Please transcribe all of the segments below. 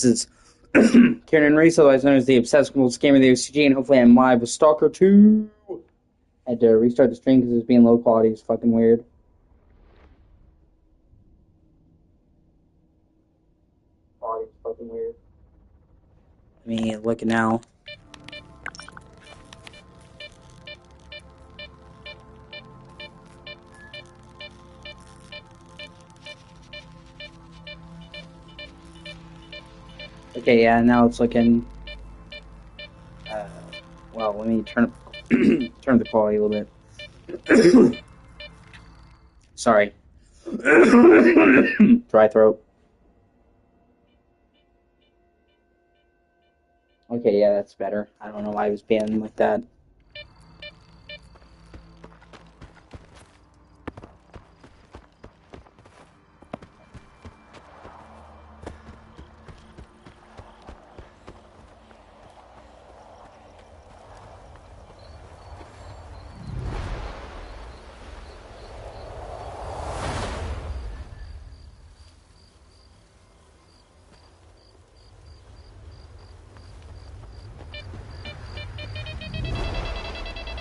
This is Kieran Reese, otherwise known as the Obsessive Scammer of the O.C.G, and hopefully I'm live with Stalker 2. I had to restart the stream because it's being low quality. It's fucking weird. Quality's fucking weird. Let me look it now. Okay, yeah, now it's looking... well, let me turn up the quality a little bit. Sorry. Dry throat. Okay, yeah, that's better. I don't know why it was being like that.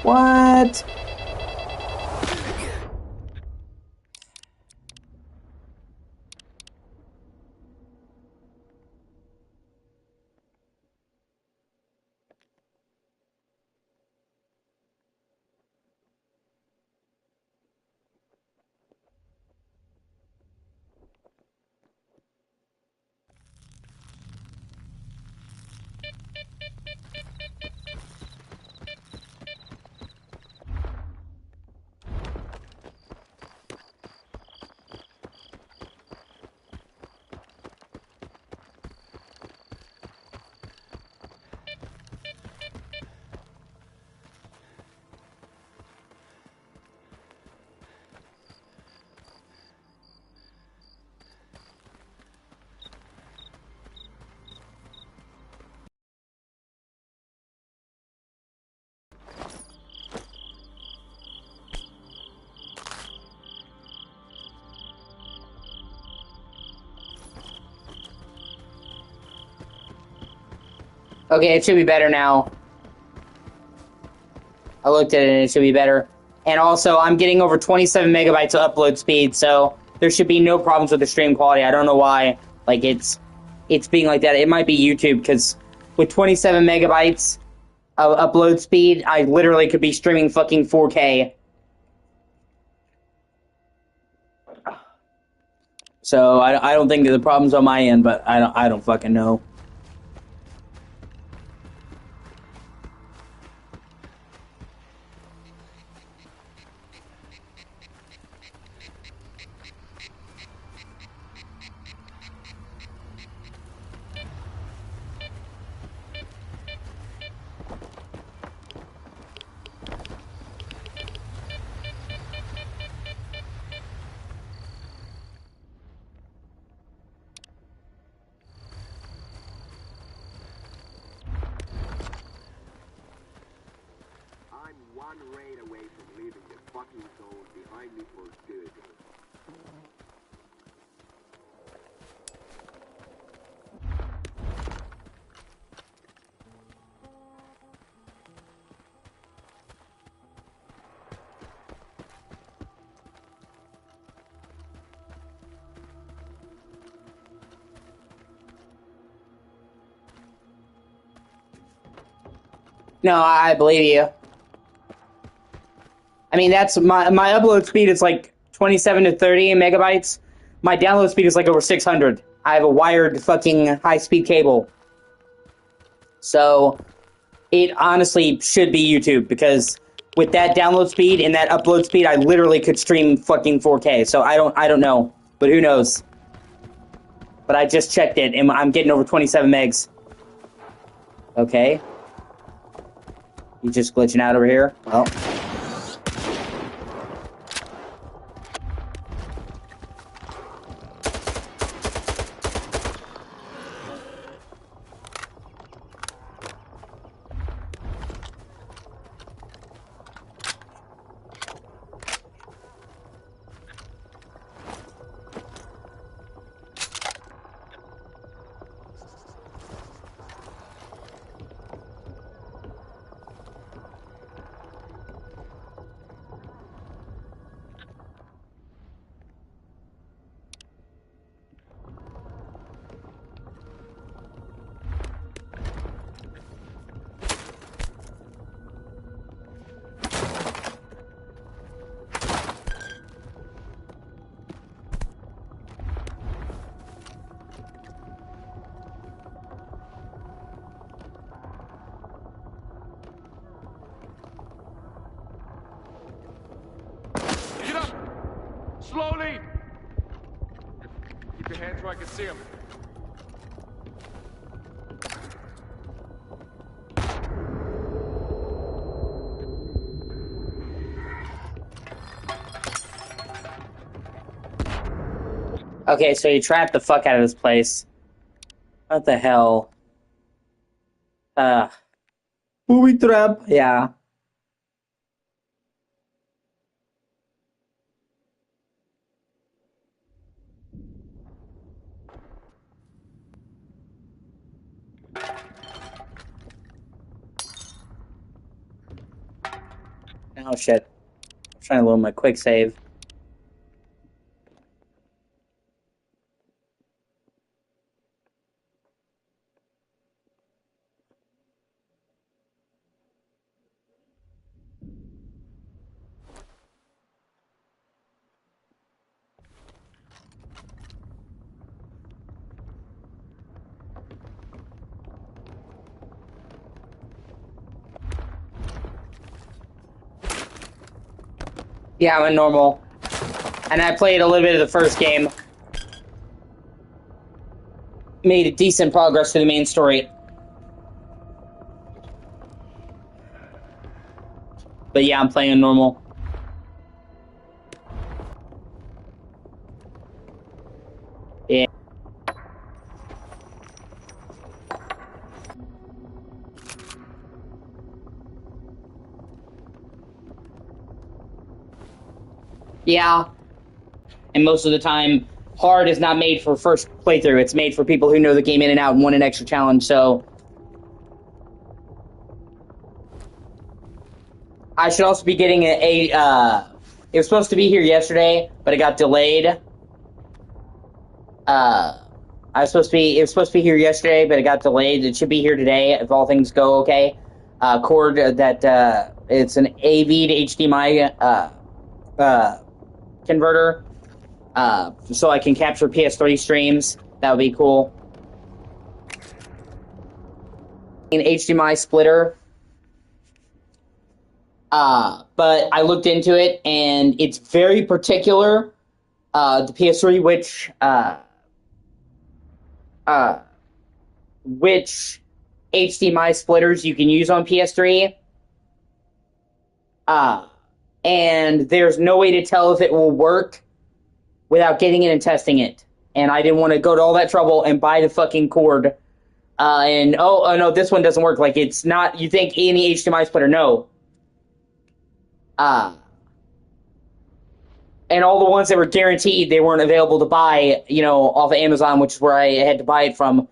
What? Okay, it should be better now. I looked at it and it should be better. And also, I'm getting over 27 megabytes of upload speed, so there should be no problems with the stream quality. I don't know why, like, it's being like that. It might be YouTube, because with 27 megabytes of upload speed, I literally could be streaming fucking 4K. So, I don't think that the problem's on my end, but I don't fucking know. One raid away from leaving the fucking zone behind me for good. No, I believe you. I mean, that's my upload speed is like 27 to 30 megabytes. My download speed is like over 600. I have a wired fucking high-speed cable. So, it honestly should be YouTube, because with that download speed and that upload speed, I literally could stream fucking 4K. So, I don't know. But who knows? But I just checked it, and I'm getting over 27 megs. Okay. You just glitching out over here? Well... slowly! Keep your hands where I can see them. Okay, so you trapped the fuck out of this place. What the hell? Booby trap. Yeah. Oh shit. I'm trying to load my quick save. Yeah, I'm a normal. And I played a little bit of the first game. Made a decent progress to the main story. But yeah, I'm playing normal. Yeah. Yeah. And most of the time, hard is not made for first playthrough. It's made for people who know the game in and out and want an extra challenge, so... I should also be getting it was supposed to be here yesterday, but it got delayed. It was supposed to be here yesterday, but it got delayed. It should be here today if all things go okay. Cord that it's an AV to HDMI converter, so I can capture PS3 streams. That would be cool. An HDMI splitter. But I looked into it, and it's very particular. The PS3, which HDMI splitters you can use on PS3. And there's no way to tell if it will work without getting it and testing it. And I didn't want to go to all that trouble and buy the fucking cord. Oh no, this one doesn't work. Like, it's not, you think any HDMI splitter, no. And all the ones that were guaranteed, they weren't available to buy, off of Amazon, which is where I had to buy it from.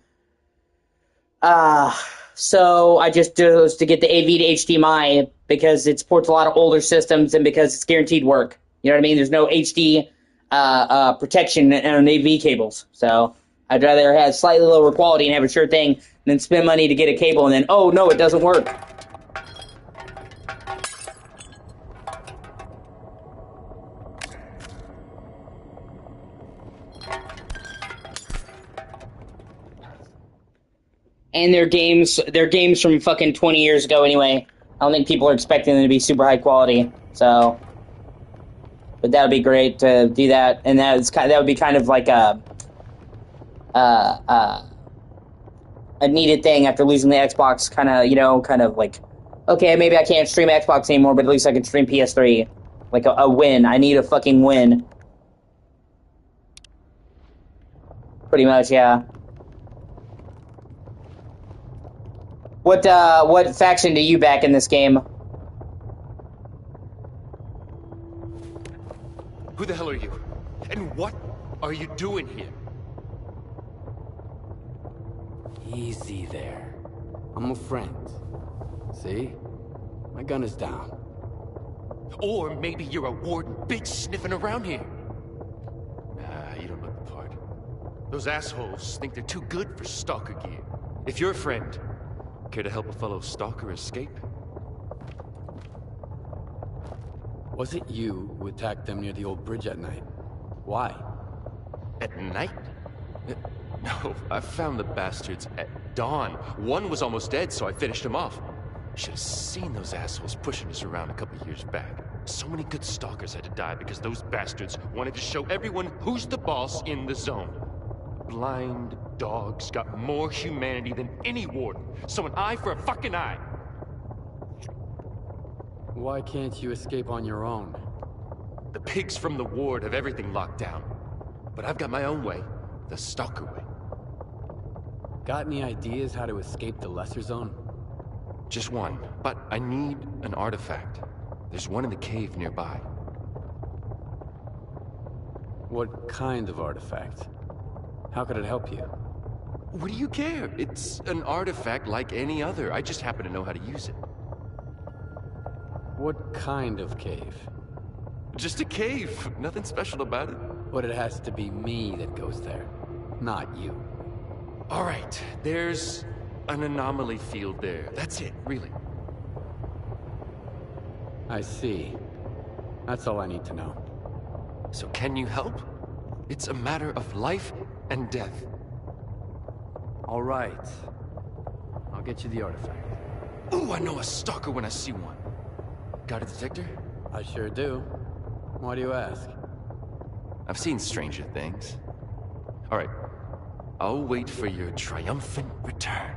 So I just chose to get the AV to HDMI because it supports a lot of older systems and because it's guaranteed work. You know what I mean? There's no HD protection on AV cables. So I'd rather have slightly lower quality and have a sure thing than spend money to get a cable and then, oh no, it doesn't work. And they're games from fucking 20 years ago anyway. I don't think people are expecting them to be super high quality. So, but that would be great to do that, and that would be kind of like a needed thing after losing the Xbox. Kind of like, okay, maybe I can't stream Xbox anymore, but at least I can stream PS3. Like a win. I need a fucking win. Pretty much, yeah. What faction do you back in this game? Who the hell are you? And what are you doing here? Easy there. I'm a friend. See? My gun is down. Or maybe you're a warden bitch sniffing around here. Nah, you don't look the part. Those assholes think they're too good for stalker gear. If you're a friend, care to help a fellow stalker escape? Was it you who attacked them near the old bridge at night? Why? At night? No, I found the bastards at dawn. One was almost dead, so I finished him off. Should have seen those assholes pushing us around a couple years back. So many good stalkers had to die because those bastards wanted to show everyone who's the boss in the zone. Blind dogs got more humanity than any warden. So an eye for a fucking eye. Why can't you escape on your own? The pigs from the ward have everything locked down. But I've got my own way. The Stalker way. Got any ideas how to escape the lesser zone? Just one. But I need an artifact. There's one in the cave nearby. What kind of artifact? How could it help you? What do you care? It's an artifact like any other. I just happen to know how to use it. What kind of cave? Just a cave. Nothing special about it. But it has to be me that goes there, not you. All right. There's an anomaly field there. That's it, really. I see. That's all I need to know. So can you help? It's a matter of life and death. All right. I'll get you the artifact. Ooh, I know a stalker when I see one. Got a detector? I sure do. Why do you ask? I've seen stranger things. All right. I'll wait for your triumphant return.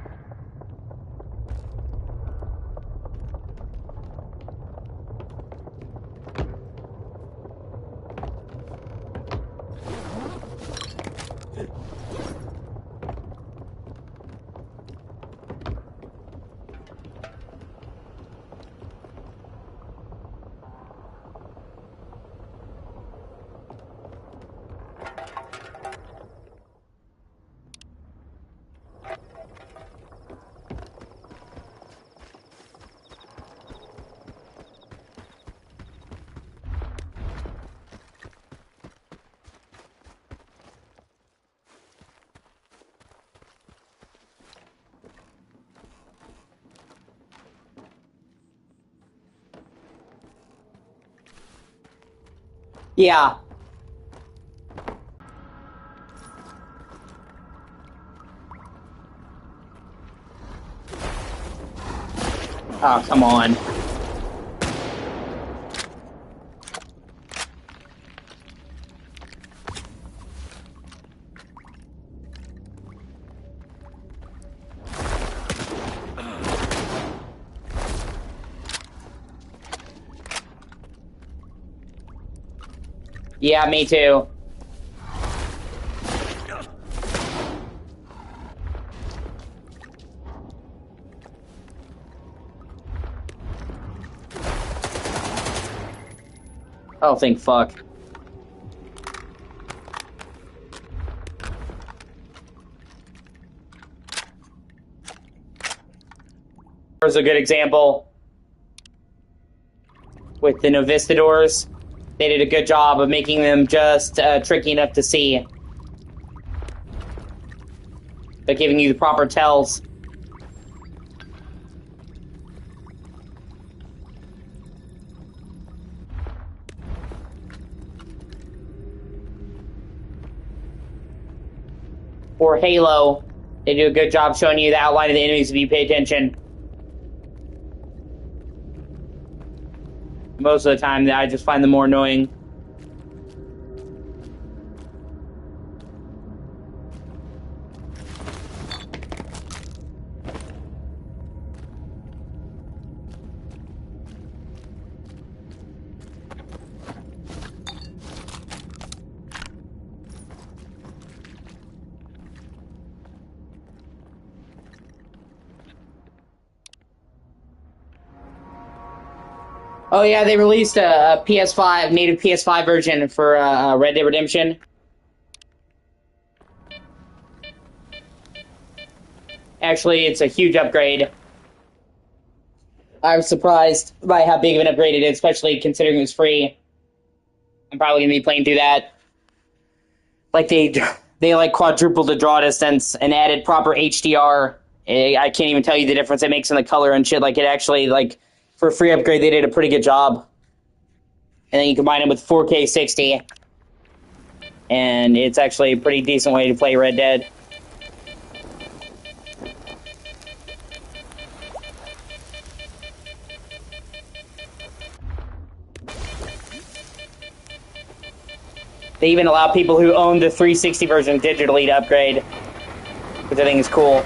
Yeah. Oh, come on. Yeah, me too. Oh, thank fuck. Here's a good example with the Novistadors. They did a good job of making them just tricky enough to see. By giving you the proper tells. For Halo, they do a good job showing you the outline of the enemies if you pay attention. Most of the time, I just find them more annoying. Oh yeah, they released a PS5, native PS5 version for Red Dead Redemption. Actually, it's a huge upgrade. I was surprised by how big of an upgrade it is, especially considering it was free. I'm probably gonna be playing through that. Like they like quadrupled the draw distance and added proper HDR. I can't even tell you the difference it makes in the color and shit. Like it actually like. For a free upgrade, they did a pretty good job. And then you combine it with 4K 60. And it's actually a pretty decent way to play Red Dead. They even allow people who own the 360 version digitally to upgrade, which I think is cool.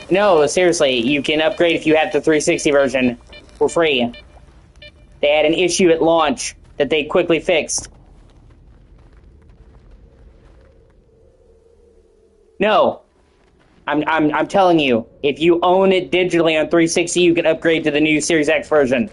No, seriously, you can upgrade if you have the 360 version for free. They had an issue at launch that they quickly fixed. No, I'm telling you, if you own it digitally on 360, you can upgrade to the new Series X version.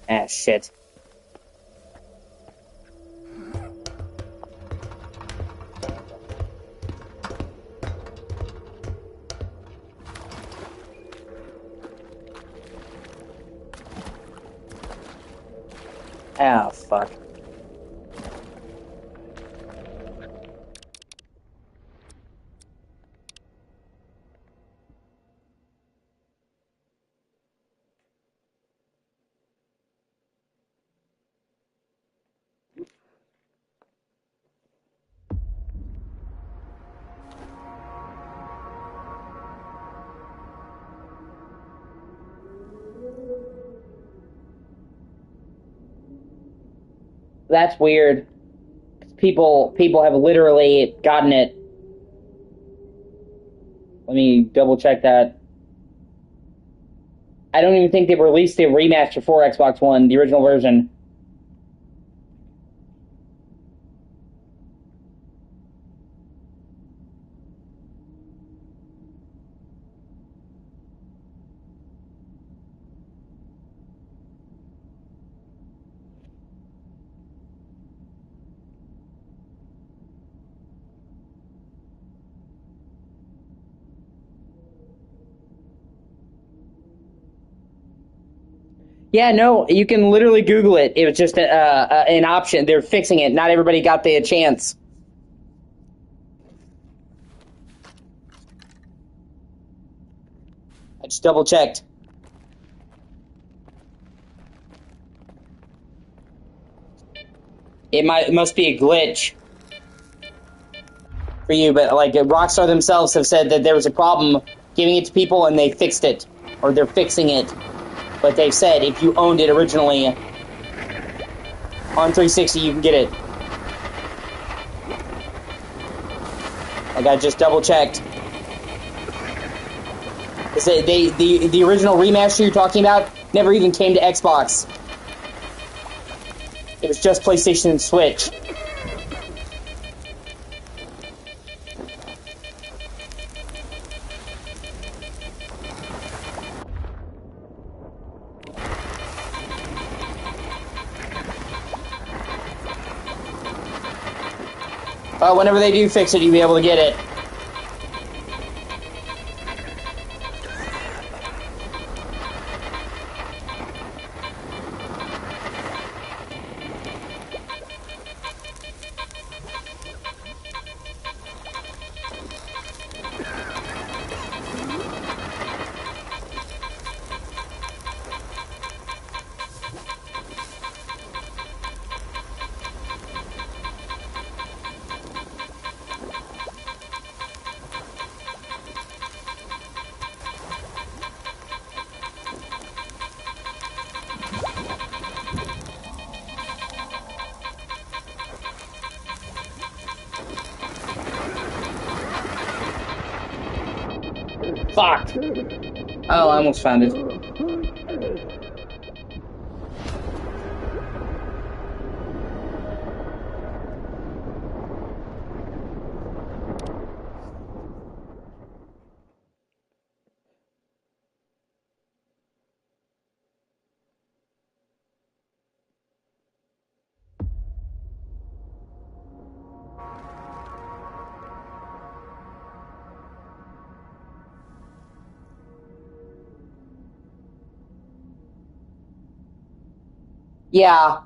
Ah, shit. Ah, fuck. That's weird. People have literally gotten it. Let me double check that. I don't even think they've released the remaster for Xbox One, the original version. Yeah, no, you can literally Google it. It was just an option. They're fixing it. Not everybody got the chance. I just double checked. It must be a glitch for you, but like Rockstar themselves have said that there was a problem giving it to people and they fixed it, or they're fixing it. But they've said if you owned it originally on 360, you can get it. Like I just double checked. The original remaster you're talking about never even came to Xbox. It was just PlayStation and Switch. Whenever they do fix it, you'll be able to get it. Fuck! Oh, I almost found it. Yeah.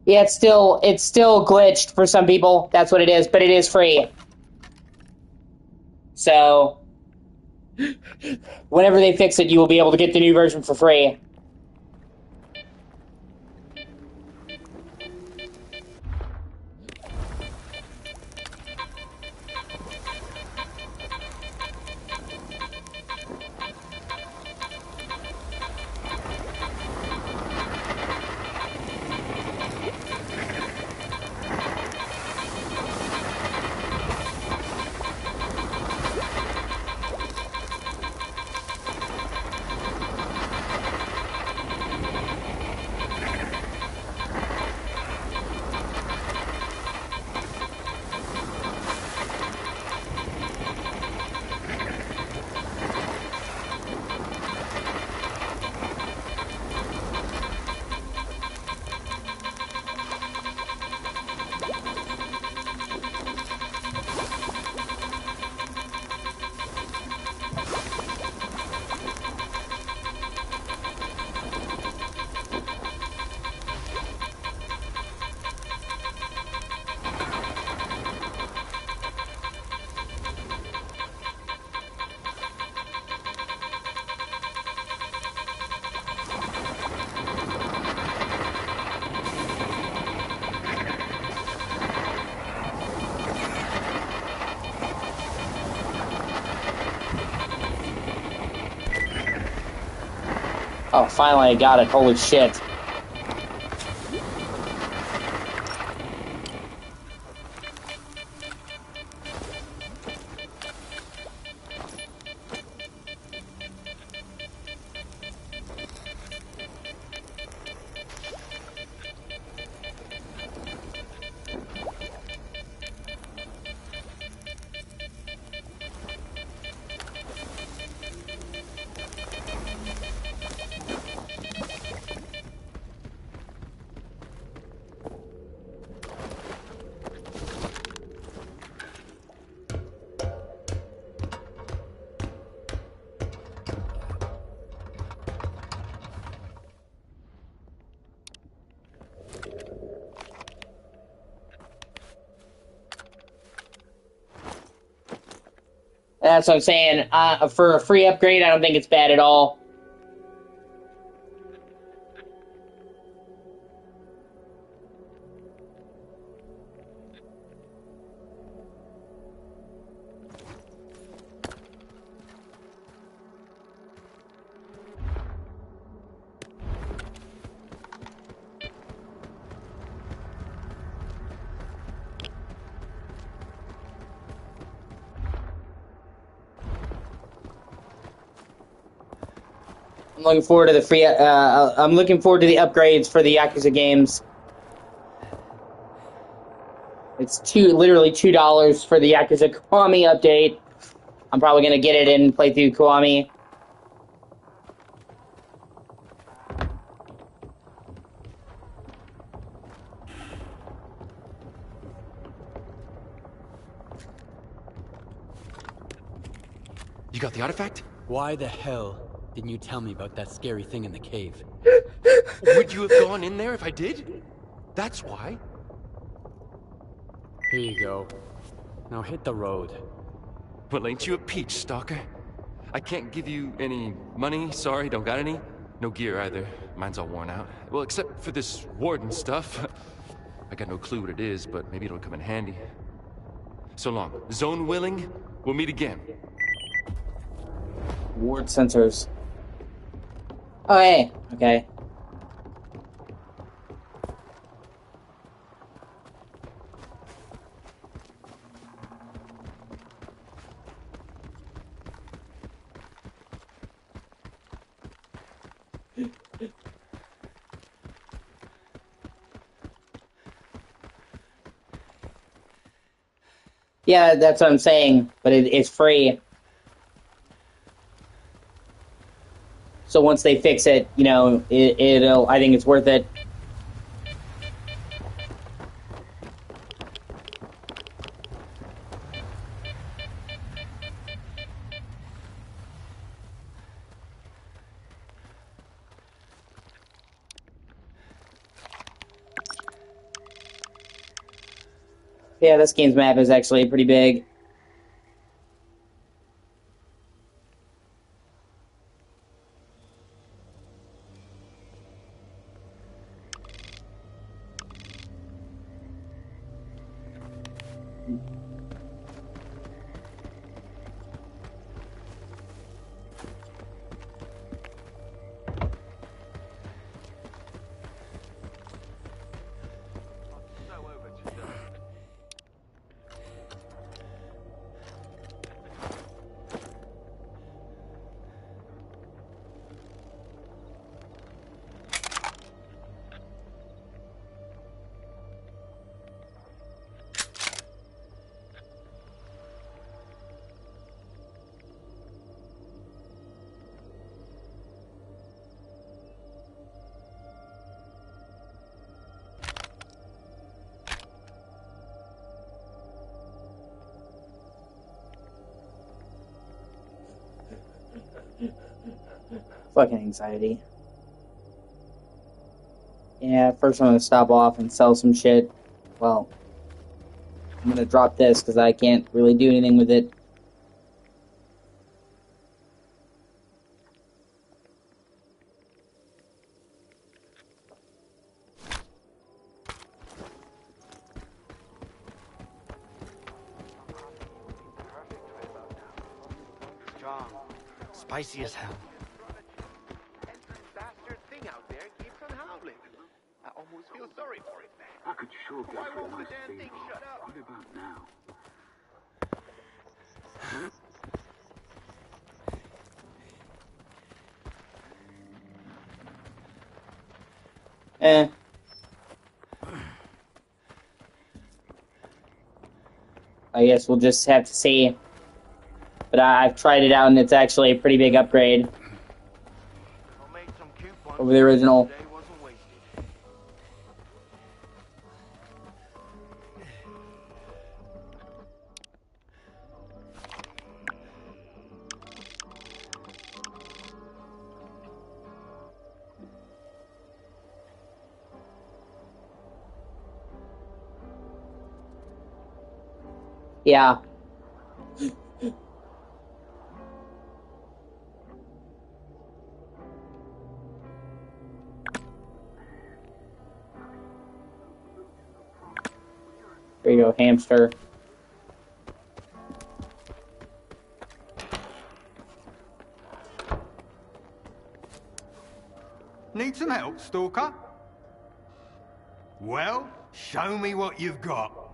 Yeah, it's still glitched for some people. That's what it is, but it is free. So whenever they fix it, you will be able to get the new version for free. Oh, finally I got it. Holy shit. That's what I'm saying. For a free upgrade, I don't think it's bad at all. I'm looking forward to the free. I'm looking forward to the upgrades for the Yakuza games. It's literally $2 for the Yakuza Kiwami update. I'm probably gonna get it and play through Kiwami. You got the artifact? Why the hell didn't you tell me about that scary thing in the cave? Would you have gone in there if I did? That's why. Here you go. Now hit the road. Well, ain't you a peach, Stalker? I can't give you any money, sorry, don't got any. No gear either, mine's all worn out. Well, except for this warden stuff. I got no clue what it is, but maybe it'll come in handy. So long. Zone willing, we'll meet again. Ward sensors. Oh, hey. Okay. Yeah, that's what I'm saying, but it's free. So once they fix it, you know, it'll. I think it's worth it. Yeah, this game's map is actually pretty big. Fucking anxiety. Yeah, first I'm gonna stop off and sell some shit. Well, I'm gonna drop this because I can't really do anything with it. Strong. Spicy as hell. Bastard thing out there keeps on howling. I almost feel sorry for it, man. I could sure get Why through won't the nice damn thing speedball. shut up? What about now? Eh. I guess we'll just have to see. But I've tried it out and it's actually a pretty big upgrade I made some coupons. over the original. Today wasn't wasted. Yeah. There you go, hamster. Need some help, Stalker? Well, show me what you've got.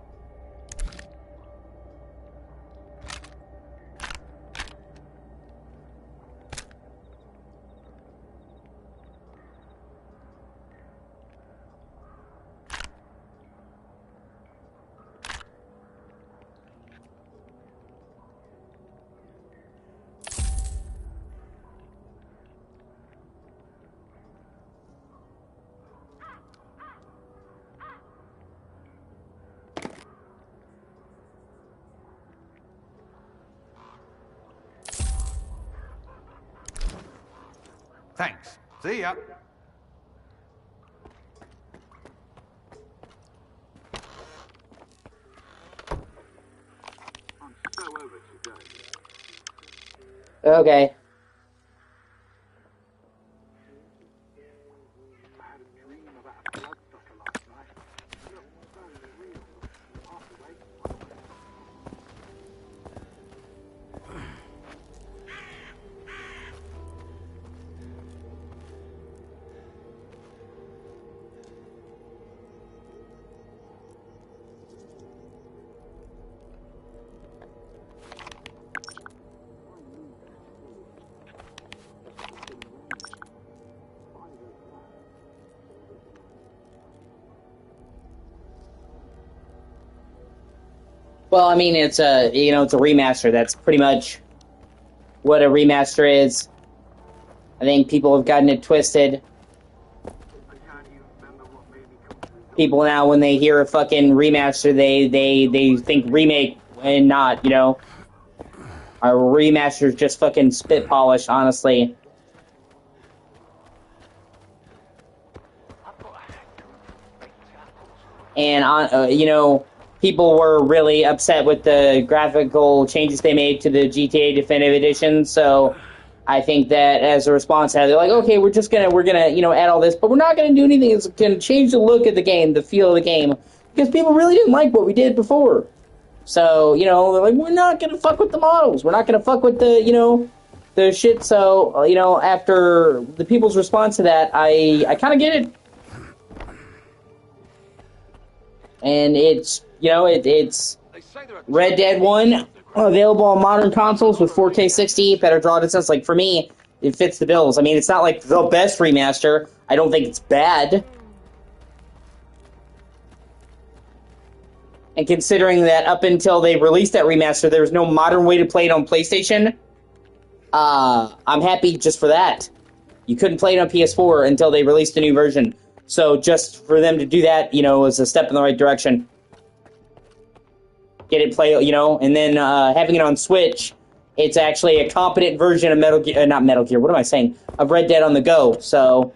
Thanks. See ya. I'm so over today. Okay. I had a dream about a bloodsucker last night. It looked so real. Half awake one way. Well, I mean, it's a it's a remaster. That's pretty much what a remaster is. I think people have gotten it twisted. I can't even remember what made me come through the People now, when they hear a fucking remaster, they think remake and not, a remaster is just fucking spit polish, honestly. And on, people were really upset with the graphical changes they made to the GTA Definitive Edition, so I think that as a response, they're like, okay, we're gonna, you know, add all this, but we're not gonna do anything that's gonna change the look of the game, the feel of the game, because people really didn't like what we did before. So, you know, they're like, we're not gonna fuck with the models, we're not gonna fuck with the, you know, the shit. So, you know, after the people's response to that, I kind of get it. And it's, you know, it's Red Dead 1, available on modern consoles with 4K 60, better draw distance. Like, for me, it fits the bills. I mean, it's not like the best remaster. I don't think it's bad. And considering that up until they released that remaster, there was no modern way to play it on PlayStation, I'm happy just for that. You couldn't play it on PS4 until they released a new version. So just for them to do that, you know, was a step in the right direction. Get it play, you know, and then having it on Switch, it's actually a competent version of not Metal Gear, what am I saying? Of Red Dead on the go. So,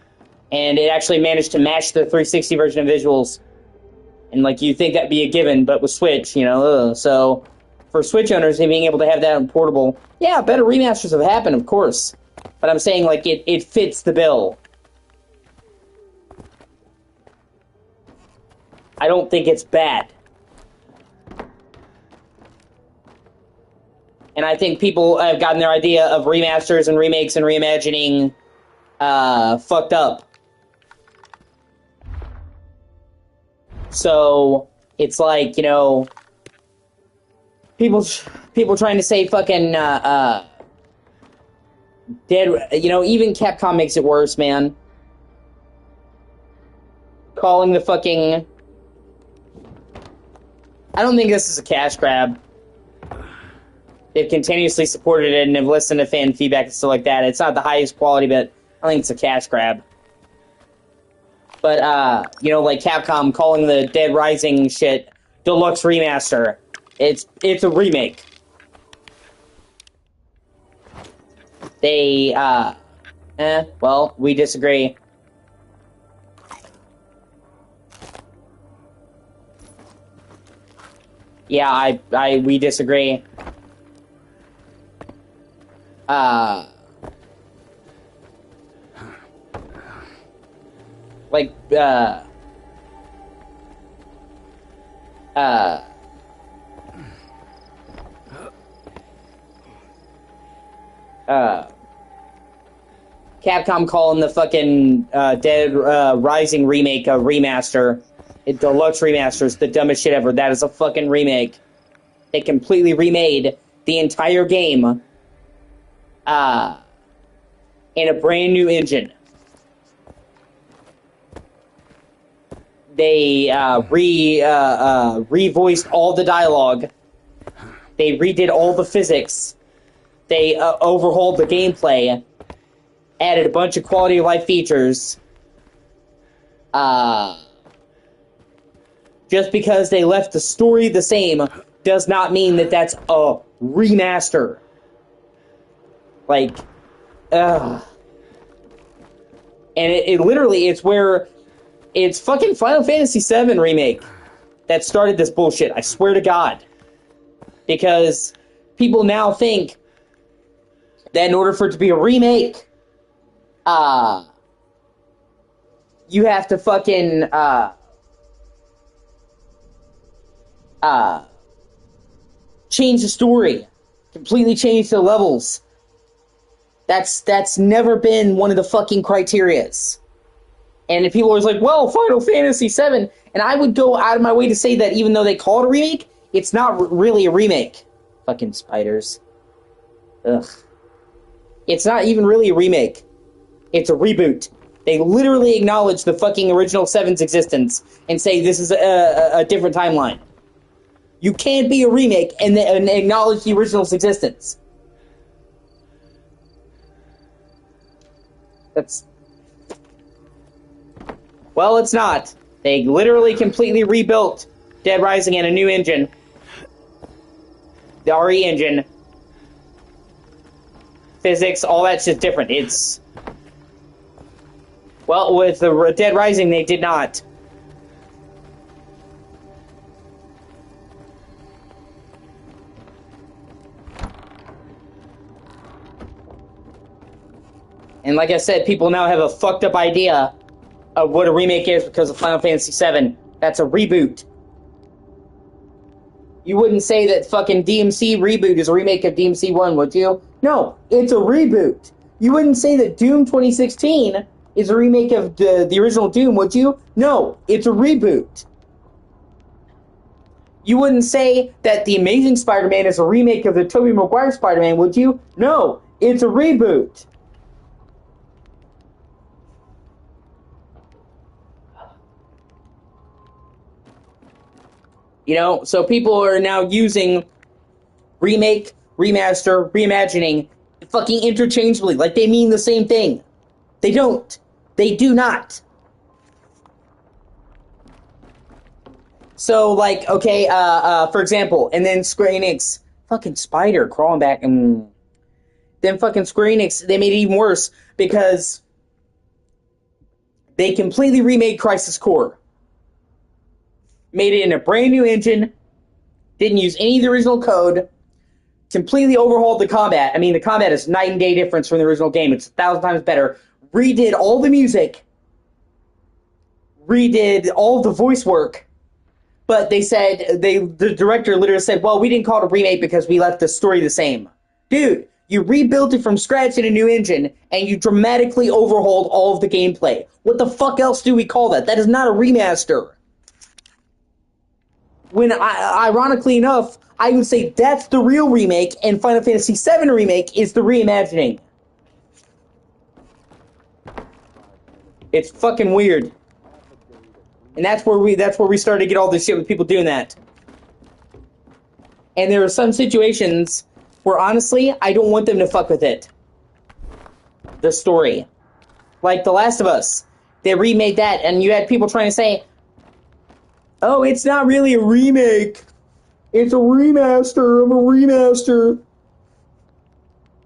and it actually managed to match the 360 version of visuals. And like, you think that'd be a given, but with Switch, you know, so for Switch owners, being able to have that on portable, yeah, better remasters have happened, of course. But I'm saying, like, it fits the bill. I don't think it's bad. And I think people have gotten their idea of remasters and remakes and reimagining fucked up. So, it's like, you know, people trying to say fucking, dead, you know, even Capcom makes it worse, man. Calling the fucking... I don't think this is a cash grab. They've continuously supported it and have listened to fan feedback and stuff like that. It's not the highest quality, but I think it's a cash grab. But, you know, like Capcom calling the Dead Rising shit Deluxe Remaster. It's a remake. They, well, we disagree. Yeah, we disagree. Like, Capcom calling the fucking Dead Rising remake a remaster. Deluxe remaster is the dumbest shit ever. That is a fucking remake. They completely remade the entire game in a brand new engine. They revoiced all the dialogue. They redid all the physics. They overhauled the gameplay. Added a bunch of quality of life features. Just because they left the story the same does not mean that that's a remaster. Like, and it literally, it's where it's fucking Final Fantasy VII Remake that started this bullshit. I swear to God. Because people now think that in order for it to be a remake, you have to fucking, change the story. Completely change the levels. That's never been one of the fucking criterias. And if people are like, well, Final Fantasy VII, and I would go out of my way to say that even though they call it a remake, it's not really a remake. Fucking spiders. Ugh. It's not even really a remake. It's a reboot. They literally acknowledge the fucking original 7's existence and say this is a different timeline. You can't be a remake and acknowledge the original's existence. That's... Well, it's not. They literally completely rebuilt Dead Rising in a new engine. The RE engine. Physics, all that shit's different. It's... Well, with the Dead Rising, they did not. And like I said, people now have a fucked up idea of what a remake is because of Final Fantasy VII. That's a reboot. You wouldn't say that fucking DMC Reboot is a remake of DMC 1, would you? No, it's a reboot. You wouldn't say that Doom 2016 is a remake of the original Doom, would you? No, it's a reboot. You wouldn't say that The Amazing Spider-Man is a remake of the Tobey Maguire Spider-Man, would you? No, it's a reboot. You know, so people are now using remake, remaster, reimagining fucking interchangeably, like they mean the same thing. They don't. They do not. So, like, okay, for example, and then Square Enix, fucking spider crawling back, and then fucking Square Enix, they made it even worse because they completely remade Crisis Core. Made it in a brand new engine, didn't use any of the original code, completely overhauled the combat. I mean, the combat is night and day difference from the original game. It's 1,000 times better. Redid all the music, redid all the voice work, but they said, the director literally said, well, we didn't call it a remake because we left the story the same. Dude, you rebuilt it from scratch in a new engine, and you dramatically overhauled all of the gameplay. What the fuck else do we call that? That is not a remaster. When, ironically enough, I would say that's the real remake, and Final Fantasy VII Remake is the reimagining. It's fucking weird. And that's where we started to get all this shit with people doing that. And there are some situations where, honestly, I don't want them to fuck with it. The story. Like The Last of Us. They remade that, and you had people trying to say, oh, it's not really a remake. It's a remaster of a remaster.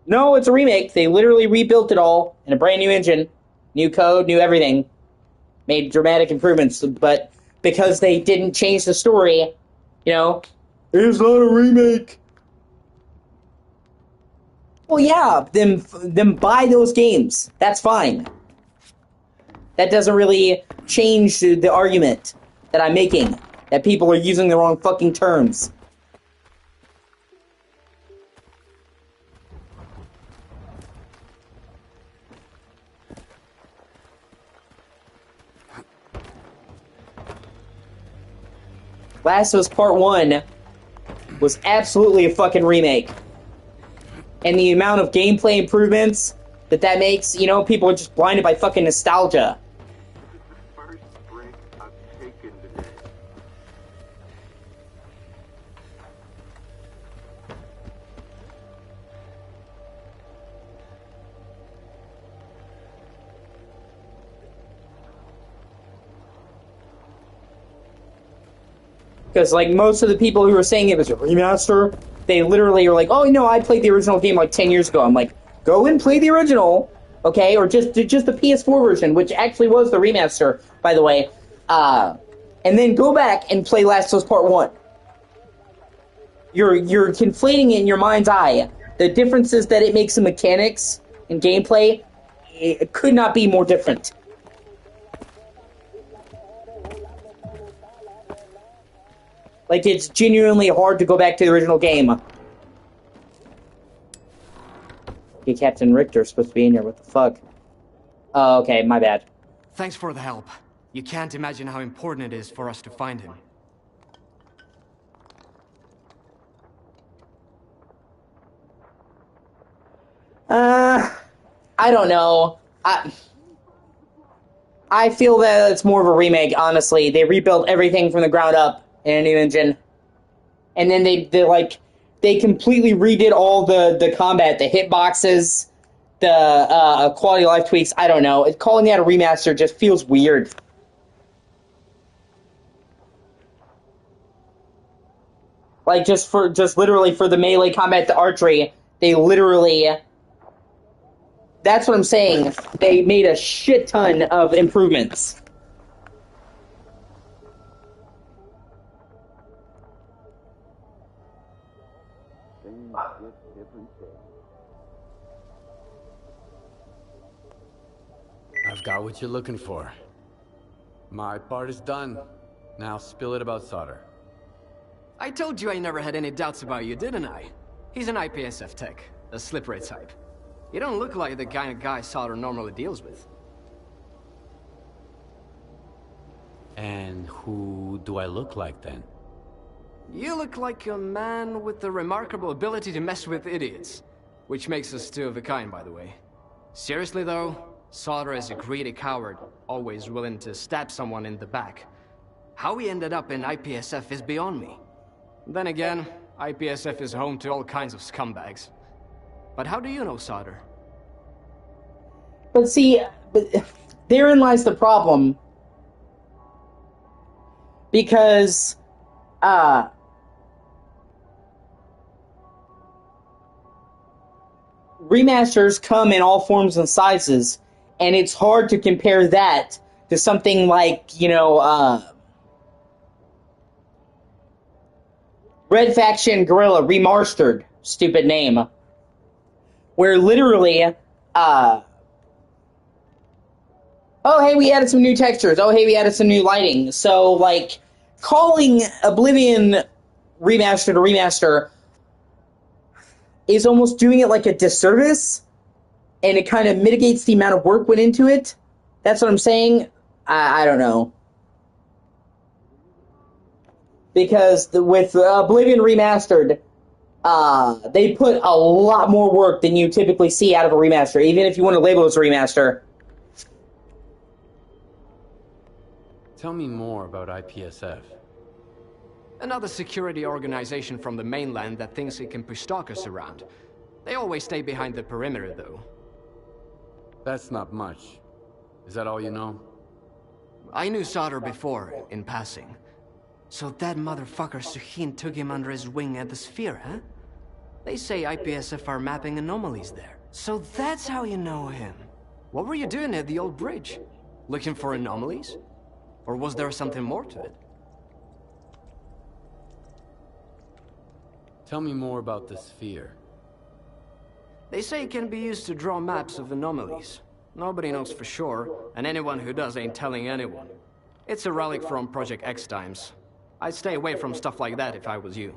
No, it's a remake. They literally rebuilt it all in a brand new engine. New code, new everything. Made dramatic improvements, but because they didn't change the story, you know, it's not a remake. Well, yeah, then buy those games. That's fine. That doesn't really change the argument that I'm making, that people are using the wrong fucking terms. Last of Us Part 1 was absolutely a fucking remake. And the amount of gameplay improvements that makes, you know, people are just blinded by fucking nostalgia. This is the first break I've taken today. Because, like, most of the people who were saying it was a remaster, they literally were like, oh, no, I played the original game like 10 years ago. I'm like, go and play the original, okay? Or just the PS4 version, which actually was the remaster, by the way. And then go back and play Last of Us Part 1. You're conflating it in your mind's eye. The difference is that it makes the mechanics and gameplay, it could not be more different. Like, it's genuinely hard to go back to the original game. Okay, Captain Richter's supposed to be in here. What the fuck? Oh, okay, my bad. Thanks for the help. You can't imagine how important it is for us to find him. I don't know. I feel that it's more of a remake, honestly. They rebuilt everything from the ground up in a new engine. And then they completely redid all the combat, the hitboxes, the quality of life tweaks. I don't know. Calling that a remaster just feels weird. Like, just literally for the melee combat, the archery, they literally... That's what I'm saying. They made a shit ton of improvements. I've got what you're looking for. My part is done. Now spill it about Solder. I told you I never had any doubts about you, didn't I? He's an IPSF tech, a slippery type. You don't look like the kind of guy Solder normally deals with. And who do I look like then? You look like a man with the remarkable ability to mess with idiots. Which makes us two of a kind, by the way. Seriously though, Solder is a greedy coward, always willing to stab someone in the back. How he ended up in IPSF is beyond me. Then again, IPSF is home to all kinds of scumbags. But how do you know Solder? But see, therein lies the problem. Because, remasters come in all forms and sizes, and it's hard to compare that to something like, Red Faction Guerrilla Remastered, stupid name, where literally, oh hey, we added some new textures, oh hey, we added some new lighting, so, like, calling Oblivion Remastered a remaster is almost doing it like a disservice, and it kind of mitigates the amount of work went into it. That's what I'm saying. I don't know. Because with Oblivion Remastered, they put a lot more work than you typically see out of a remaster, even if you want to label it as a remaster. Tell me more about IPSF. Another security organization from the mainland that thinks it can push stalkers around. They always stay behind the perimeter, though. That's not much. Is that all you know? I knew Solder before, in passing. So that motherfucker Suhin took him under his wing at the S.T.A.L.K.E.R, huh? They say IPSF are mapping anomalies there. So that's how you know him. What were you doing at the old bridge? Looking for anomalies? Or was there something more to it? Tell me more about the sphere. They say it can be used to draw maps of anomalies. Nobody knows for sure, and anyone who does ain't telling anyone. It's a relic from Project X times. I'd stay away from stuff like that if I was you.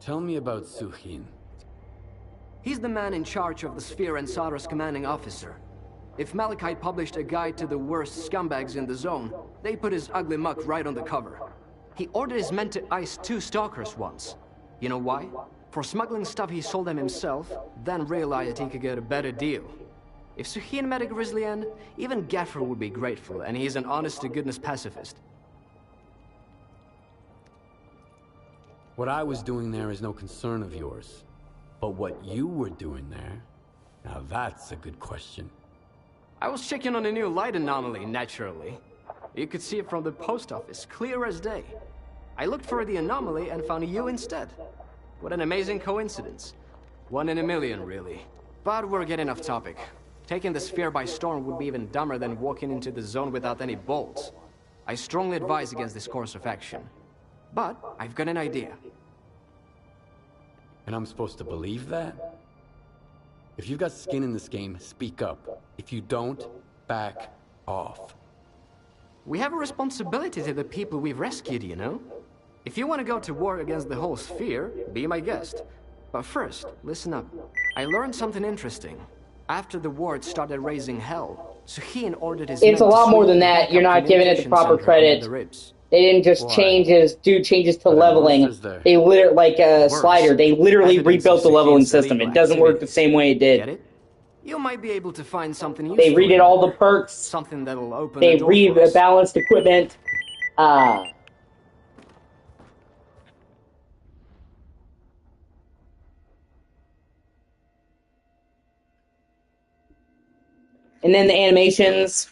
Tell me about Suhin. He's the man in charge of the Sphere and Solder's commanding officer. If Malachite published a guide to the worst scumbags in the zone, they put his ugly muck right on the cover. He ordered his men to ice 2 stalkers once. You know why? For smuggling stuff he sold them himself, then realized he could get a better deal. If Suhin met a grisly end, even Gaffer would be grateful, and he's an honest-to-goodness pacifist. What I was doing there is no concern of yours. But what you were doing there, now that's a good question. I was checking on a new light anomaly, naturally. You could see it from the post office, clear as day. I looked for the anomaly and found you instead. What an amazing coincidence. 1 in a million, really. But we're getting off topic. Taking the sphere by storm would be even dumber than walking into the zone without any bolts. I strongly advise against this course of action. But I've got an idea. And I'm supposed to believe that? If you've got skin in this game, speak up. If you don't, back off. We have a responsibility to the people we've rescued, you know? If you want to go to war against the whole sphere, be my guest. But first, listen up. I learned something interesting. After the ward started raising hell, Suhin ordered his men It's a to lot more sweep than the that. backup You're not giving it the communication proper center under credit. the ribs. They didn't just Why? do changes to Are there leveling. monsters there? They literally, like a Worse, slider, they literally evidence rebuilt of the leveling Suhin's system. illegal It doesn't work the activities. same way it Get did. it? You might be able to find something useful. They redid in all there. the perks. Something that'll open They the door for us. rebalanced equipment. And then the animations.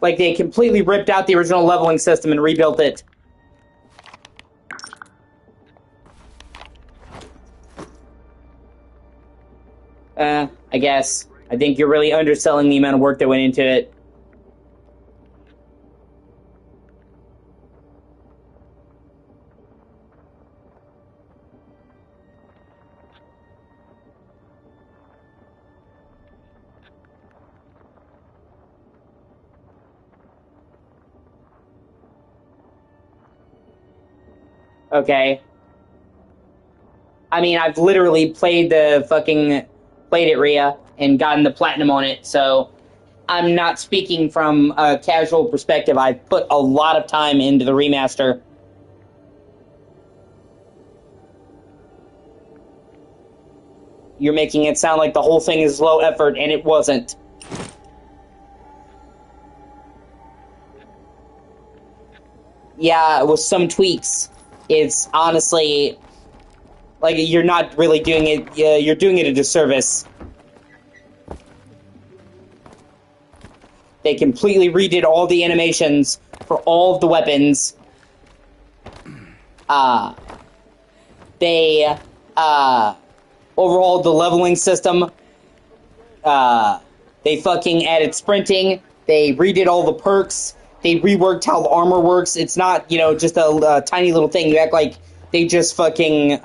Like, they completely ripped out the original leveling system and rebuilt it. I guess. I think you're really underselling the amount of work that went into it. Okay? I mean, I've literally played it, Rhea, and gotten the platinum on it, so I'm not speaking from a casual perspective. I've put a lot of time into the remaster. You're making it sound like the whole thing is low effort, and it wasn't. Yeah, with some tweaks, it's honestly like you're not really doing it. You're doing it a disservice. They completely redid all the animations for all of the weapons. They overhauled the leveling system. They fucking added sprinting. They redid all the perks. They reworked how the armor works. It's not, just a tiny little thing. You act like they just fucking,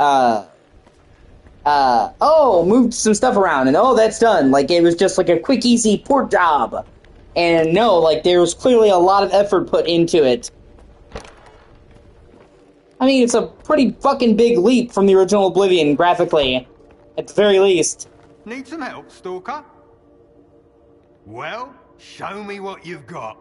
moved some stuff around, and that's done. Like, it was just like a quick, easy port job. And no, like, there was clearly a lot of effort put into it. I mean, it's a pretty fucking big leap from the original Oblivion, graphically. At the very least. Need some help, Stalker? Well, show me what you've got.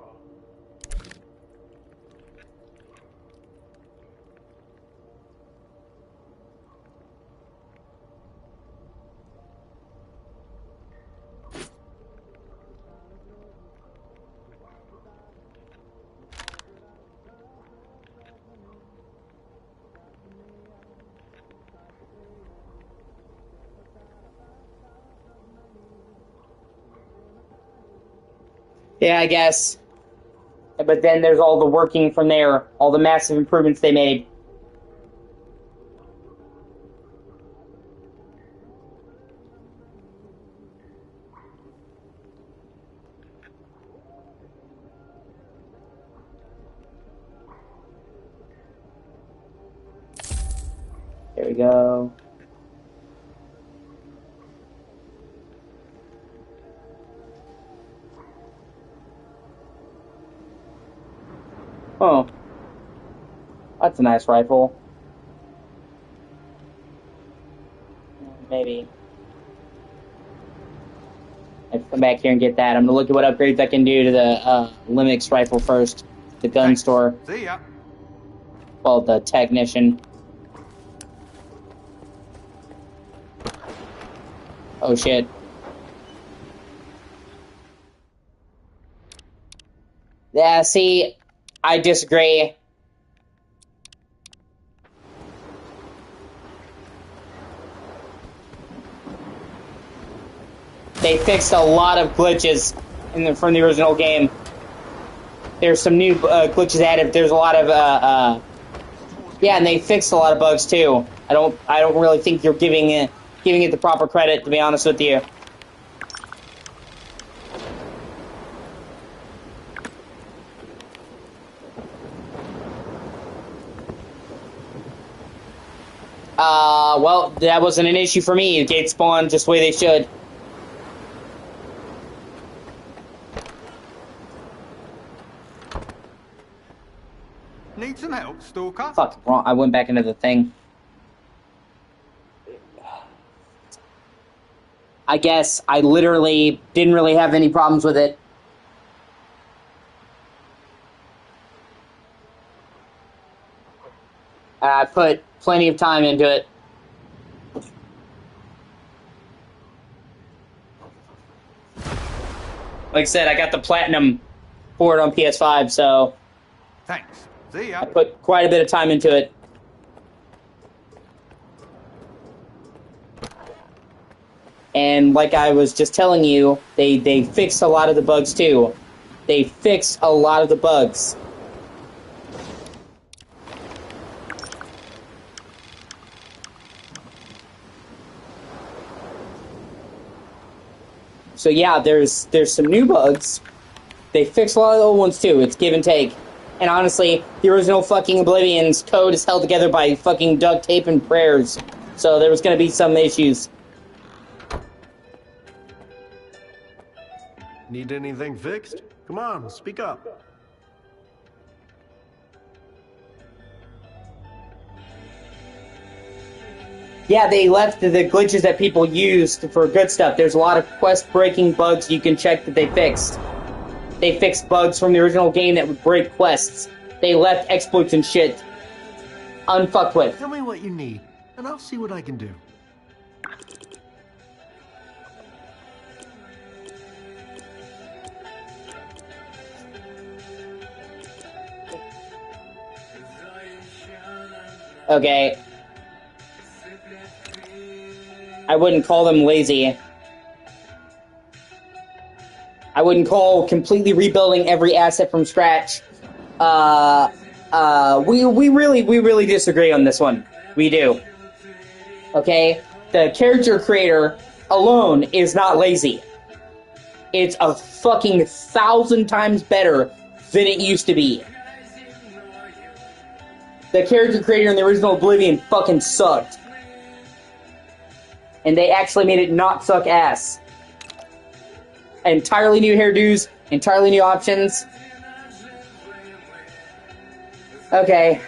Yeah, I guess. But then there's all the working from there, all the massive improvements they made. There we go. Oh. That's a nice rifle. Maybe. I have to come back here and get that. I'm gonna look at what upgrades I can do to the Linux rifle first. The gun Thanks. store. See ya. Called the Technician. Oh shit. Yeah, see, I disagree. They fixed a lot of glitches from the original game. There's some new glitches added. There's a lot of yeah, and they fixed a lot of bugs too. I don't really think you're giving it the proper credit, to be honest with you. Well, that wasn't an issue for me. The gates spawned just the way they should. Need some help, Stalker? Fuck, wrong. I went back into the thing. I guess I literally didn't really have any problems with it. I put plenty of time into it. Like I said, I got the platinum for it on PS5, so Thanks. See I ya. put quite a bit of time into it. And like I was just telling you, they fixed a lot of the bugs too. They fixed a lot of the bugs. So yeah, there's some new bugs. They fixed a lot of the old ones too. It's give and take. And honestly, the original fucking Oblivion's code is held together by fucking duct tape and prayers. So there was gonna be some issues. Need anything fixed? Come on, speak up. Yeah, they left the glitches that people used for good stuff. There's a lot of quest-breaking bugs you can check that they fixed. They fixed bugs from the original game that would break quests. They left exploits and shit unfucked with. Tell me what you need, and I'll see what I can do. Okay. I wouldn't call them lazy. I wouldn't call completely rebuilding every asset from scratch. We really disagree on this one. We do. Okay? The character creator alone is not lazy. It's a fucking 1,000 times better than it used to be. The character creator in the original Oblivion fucking sucked. And they actually made it not suck ass. Entirely new hairdos, entirely new options. Okay.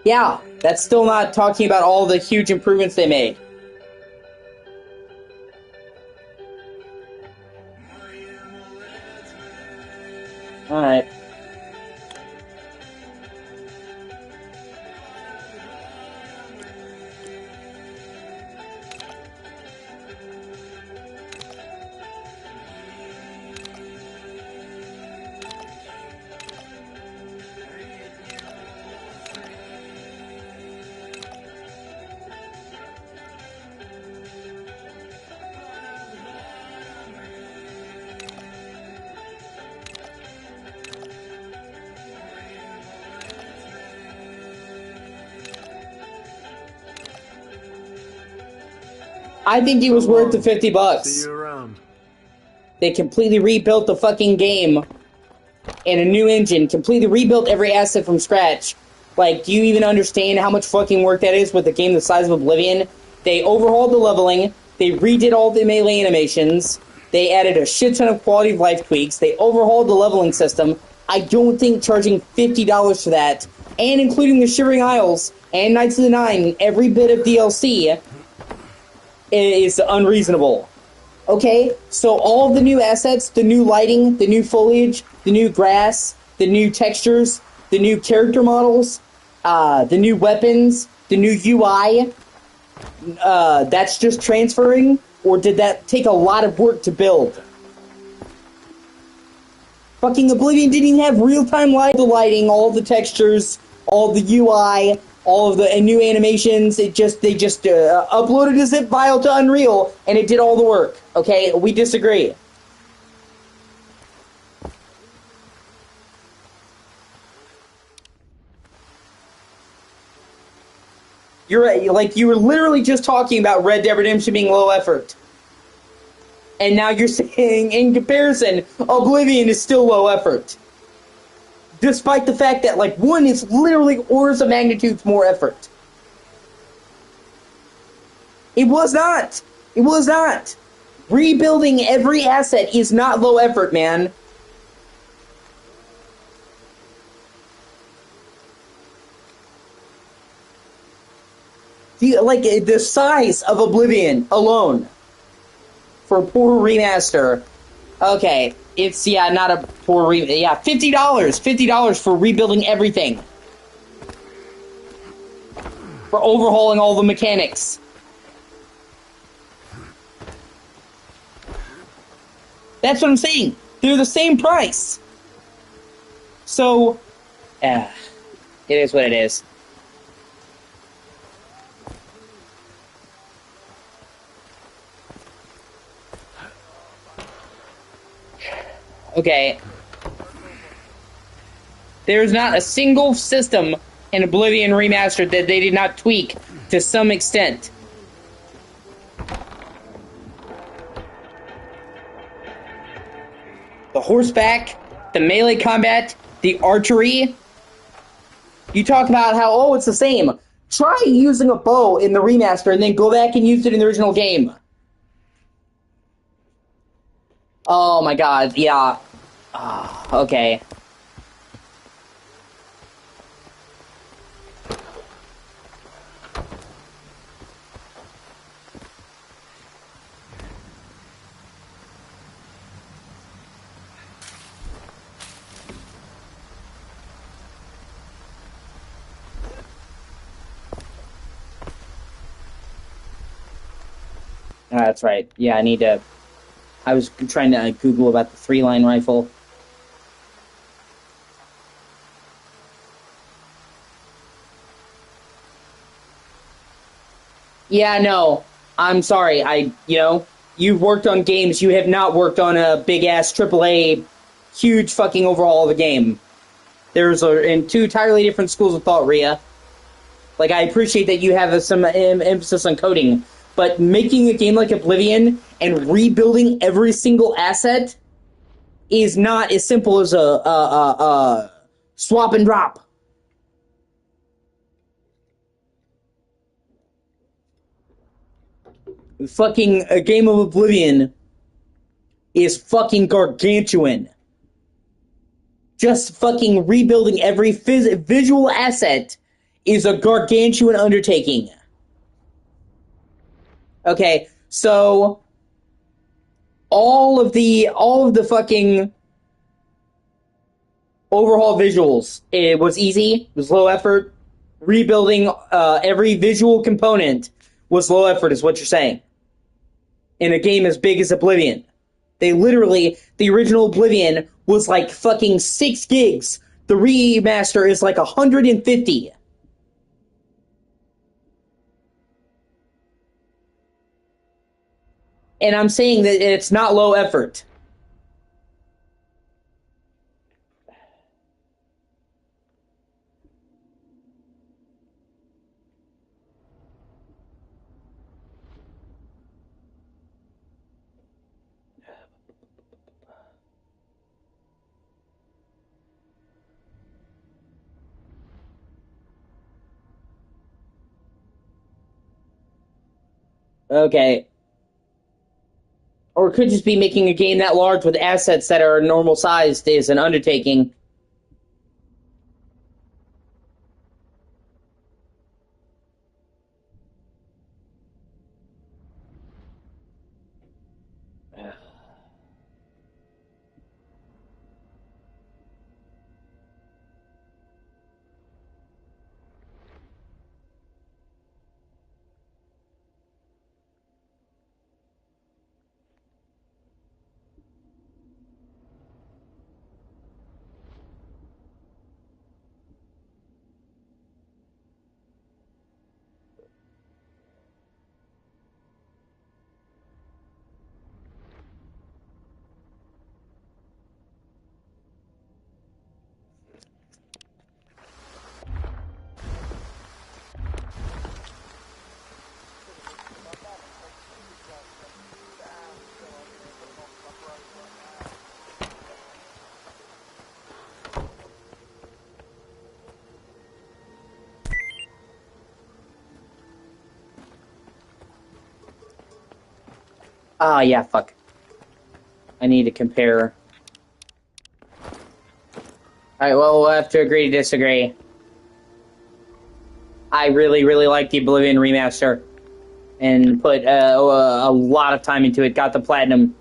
Yeah, that's still not talking about all the huge improvements they made. Alright. I think he was worth the $50. See you around. They completely rebuilt the fucking game in a new engine, completely rebuilt every asset from scratch. Like, do you even understand how much fucking work that is with a game the size of Oblivion? They overhauled the leveling, they redid all the melee animations, they added a shit ton of quality of life tweaks, they overhauled the leveling system. I don't think charging $50 for that, and including the Shivering Isles, and Knights of the Nine, every bit of DLC, is unreasonable. Okay, so all the new assets, the new lighting, the new foliage, the new grass, the new textures, the new character models, the new weapons, the new UI, that's just transferring? Or did that take a lot of work to build? Fucking Oblivion didn't even have real-time lighting, all the textures, all the UI, all of the new animations. They just uploaded a zip file to Unreal, and it did all the work. Okay, we disagree. You were literally just talking about Red Dead Redemption being low effort. And now you're saying, in comparison, Oblivion is still low effort. Despite the fact that, like, one is literally orders of magnitudes more effort. It was not. It was not. Rebuilding every asset is not low effort, man. Like, the size of Oblivion alone for a poor remaster. Okay, it's, yeah, not a poor yeah, $50. $50 for rebuilding everything. For overhauling all the mechanics. That's what I'm saying. They're the same price. So, it is what it is. Okay. There's not a single system in Oblivion Remastered that they did not tweak to some extent. The horseback, the melee combat, the archery. You talk about how, oh, it's the same. Try using a bow in the remaster and then go back and use it in the original game. Oh my god, yeah. Okay. That's right. Yeah, I need to... I was trying to Google about the 3-line rifle. Yeah, no. I'm sorry. You've worked on games. You have not worked on a big-ass AAA, huge fucking overhaul of a game. In two entirely different schools of thought, Rhea. Like, I appreciate that you have some emphasis on coding, but making a game like Oblivion and rebuilding every single asset is not as simple as a swap and drop. Fucking a game of Oblivion is fucking gargantuan. Just fucking rebuilding every visual asset is a gargantuan undertaking. Okay, so all of the fucking overhaul visuals, it was easy, it was low effort. Rebuilding every visual component was low effort, is what you're saying. In a game as big as Oblivion. The original Oblivion was like fucking 6 gigs. The remaster is like 150. And I'm saying that it's not low effort. Okay. Or it could just be making a game that large with assets that are normal sized is an undertaking. Yeah, fuck. I need to compare. Alright, well, we'll have to agree to disagree. I really, really like the Oblivion remaster. And put a lot of time into it. Got the platinum.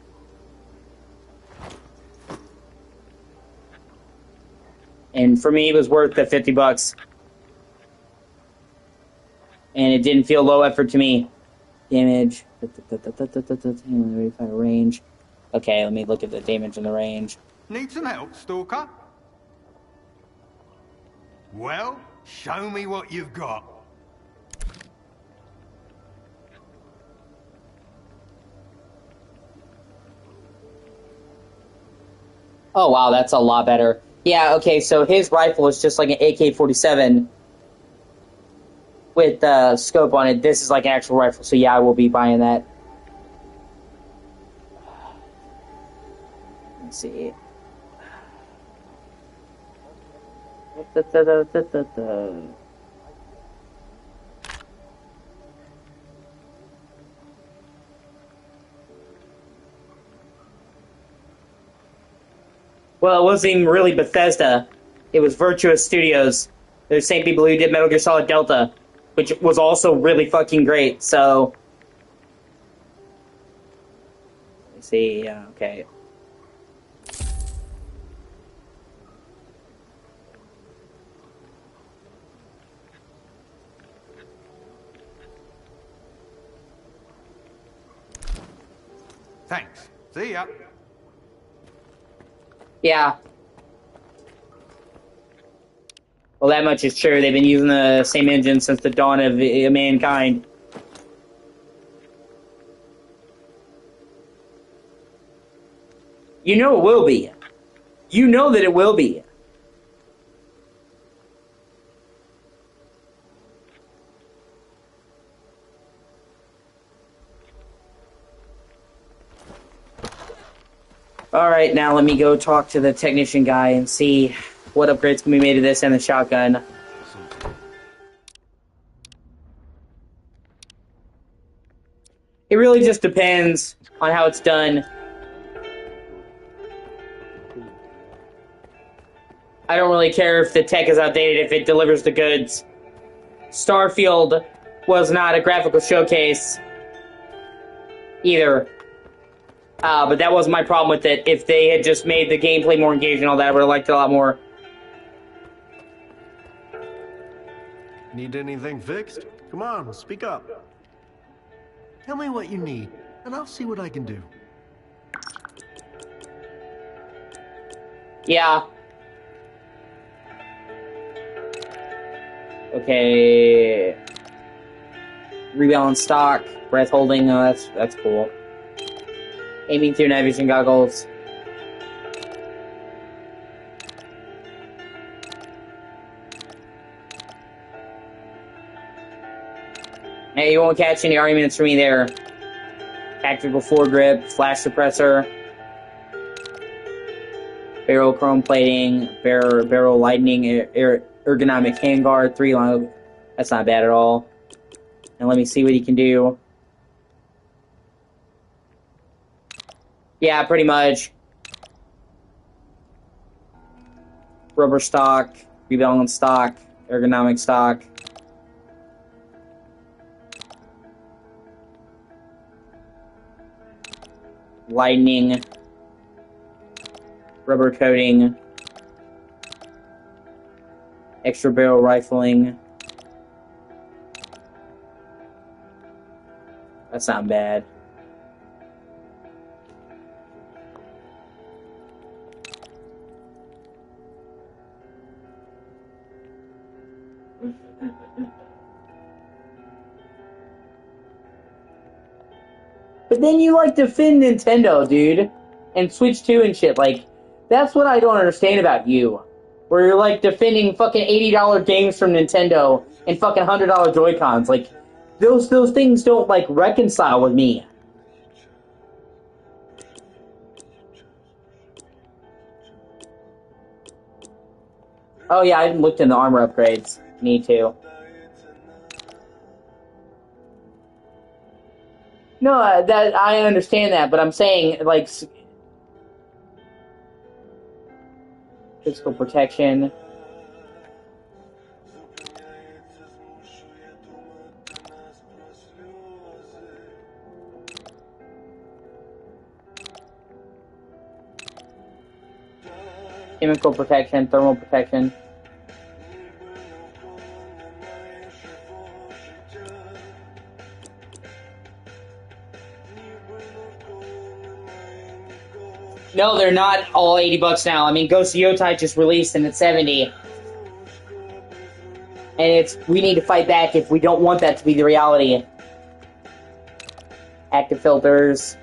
And for me, it was worth the $50. And it didn't feel low effort to me. Damage. Range. Okay, let me look at the damage and the range. Need some help, Stalker? Well, show me what you've got. Oh, wow, that's a lot better. Yeah, okay, so his rifle is just like an AK-47 with scope on it. This is like an actual rifle, so yeah, I will be buying that. Let's see. Well, it wasn't even really Bethesda. It was Virtuous Studios. They're the same people who did Metal Gear Solid Delta, which was also really fucking great. So, let's see. Yeah, okay. Thanks. See ya. Yeah. Well, that much is true. They've been using the same engine since the dawn of mankind. You know it will be. You know that it will be. Alright, now let me go talk to the technician guy and see what upgrades can be made to this and the shotgun. It really just depends on how it's done. I don't really care if the tech is outdated if it delivers the goods. Starfield was not a graphical showcase either. But that wasn't my problem with it. If they had just made the gameplay more engaging and all that, I would have liked it a lot more. Need anything fixed? Come on, speak up. Tell me what you need, and I'll see what I can do. Yeah. Okay. Rebalance stock, breath holding, that's cool. Aiming through night vision goggles. Hey, you won't catch any arguments from me there. Tactical foregrip, flash suppressor, barrel chrome plating, barrel lightning, ergonomic handguard, 3 line. That's not bad at all. And let me see what he can do. Yeah, pretty much. Rubber stock, rebalance stock, ergonomic stock. Lightning, rubber coating, extra barrel rifling. That's not bad. But then you like defend Nintendo, dude, and Switch 2 and shit. Like, that's what I don't understand about you. Where you're like defending fucking $80 games from Nintendo and fucking $100 Joy-Cons. Like, those things don't like reconcile with me. Oh yeah, I haven't looked into armor upgrades. Need to. No, that I understand that, but I'm saying like physical protection. Chemical protection, thermal protection. No, they're not all $80 now. I mean, Ghost of Yotai just released and it's 70. And we need to fight back if we don't want that to be the reality. Active filters.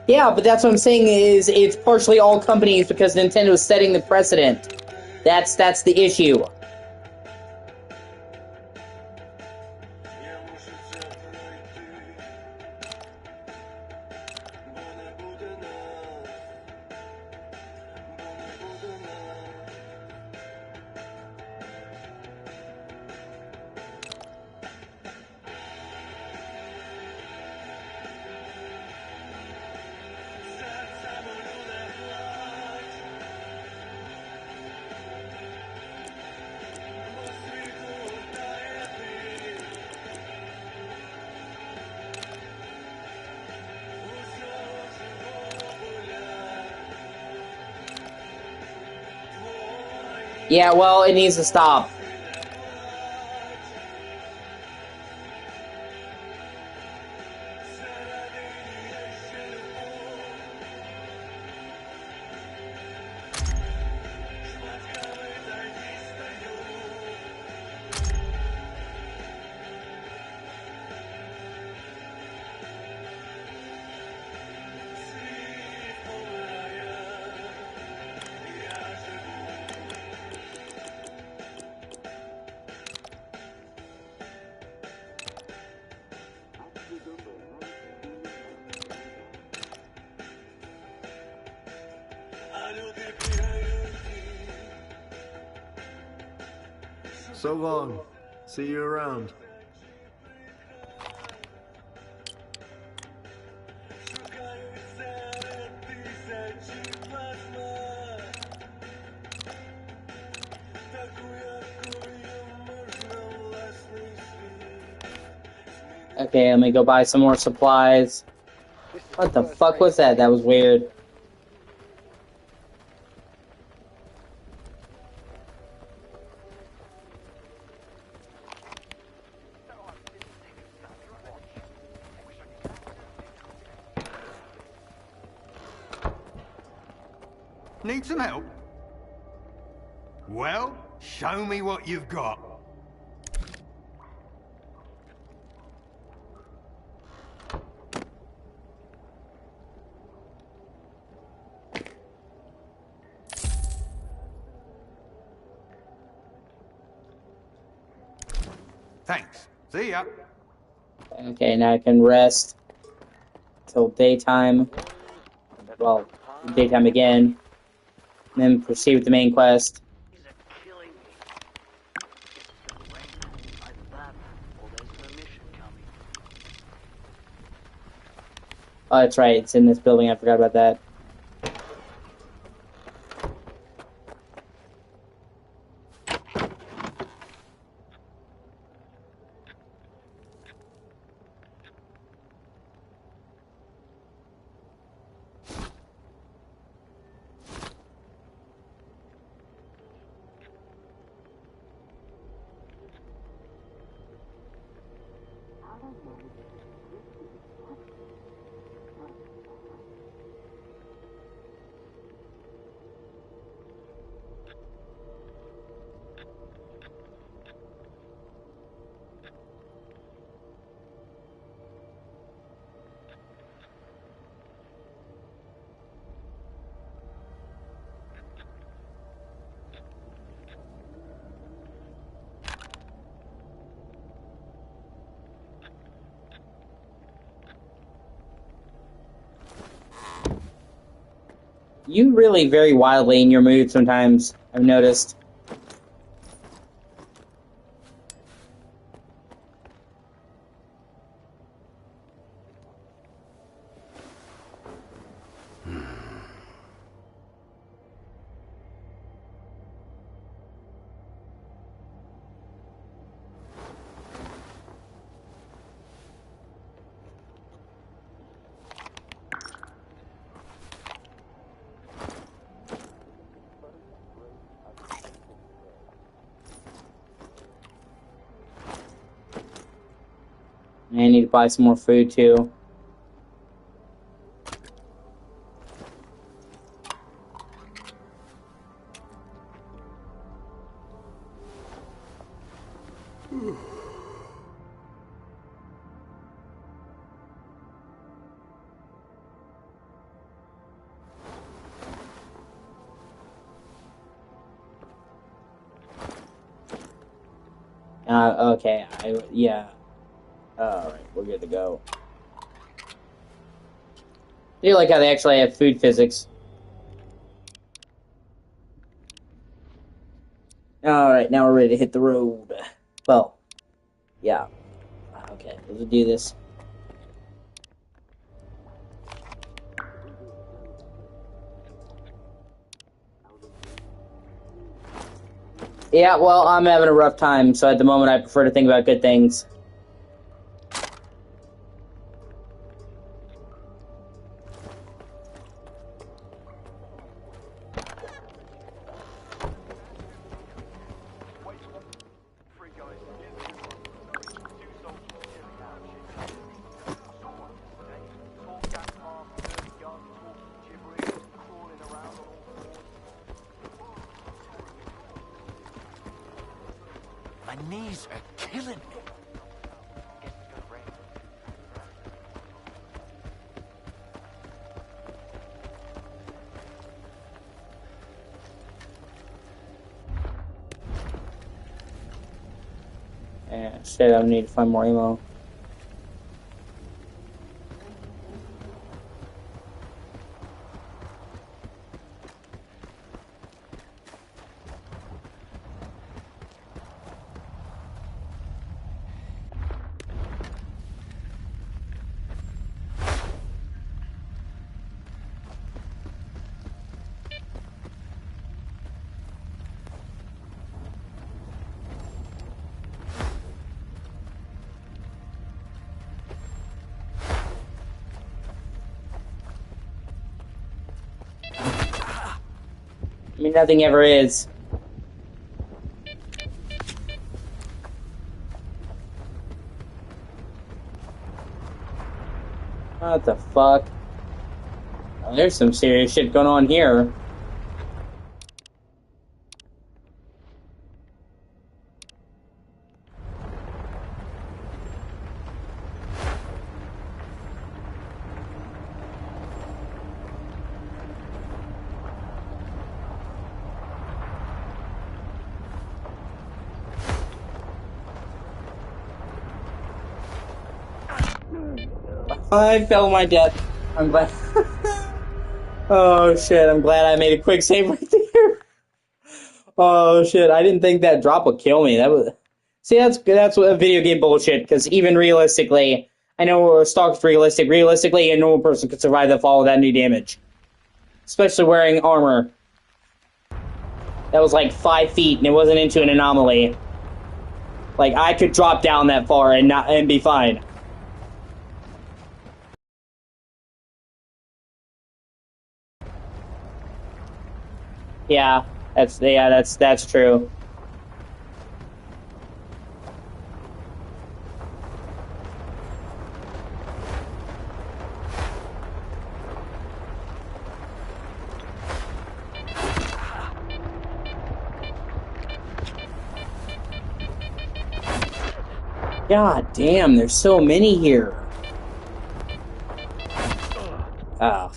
Yeah, but that's what I'm saying is it's partially all companies because Nintendo's setting the precedent. That's the issue. Yeah, well, it needs to stop. So long. See you around. Okay, let me go buy some more supplies. What the fuck was that? That was weird. Need some help? Well, show me what you've got. Thanks. See ya. Okay, now I can rest till daytime. Well, daytime again. And then proceed with the main quest. These are killing me. It's the rain. Either that, or there's a mission coming. Oh, that's right. It's in this building. I forgot about that. You really vary wildly in your mood sometimes, I've noticed. I need to buy some more food, too. Okay, yeah. Alright, we're good to go. I do like how they actually have food physics. Alright, now we're ready to hit the road. Well, yeah. Okay, let's do this. Yeah, well, I'm having a rough time, so at the moment I prefer to think about good things. knees are killing me. Yeah, shit, I need to find more ammo. I mean, nothing ever is. What the fuck? Oh, there's some serious shit going on here. I fell my death. I'm glad. Oh shit, I'm glad I made a quick save right there. Oh shit, I didn't think that drop would kill me. That was... See, that's what video game bullshit, because even realistically, I know Stalker's realistic. Realistically, a normal person could survive the fall without any damage. Especially wearing armor. That was like 5 feet, and it wasn't into an anomaly. Like, I could drop down that far and be fine. Yeah, that's true. God damn, there's so many here. Oh,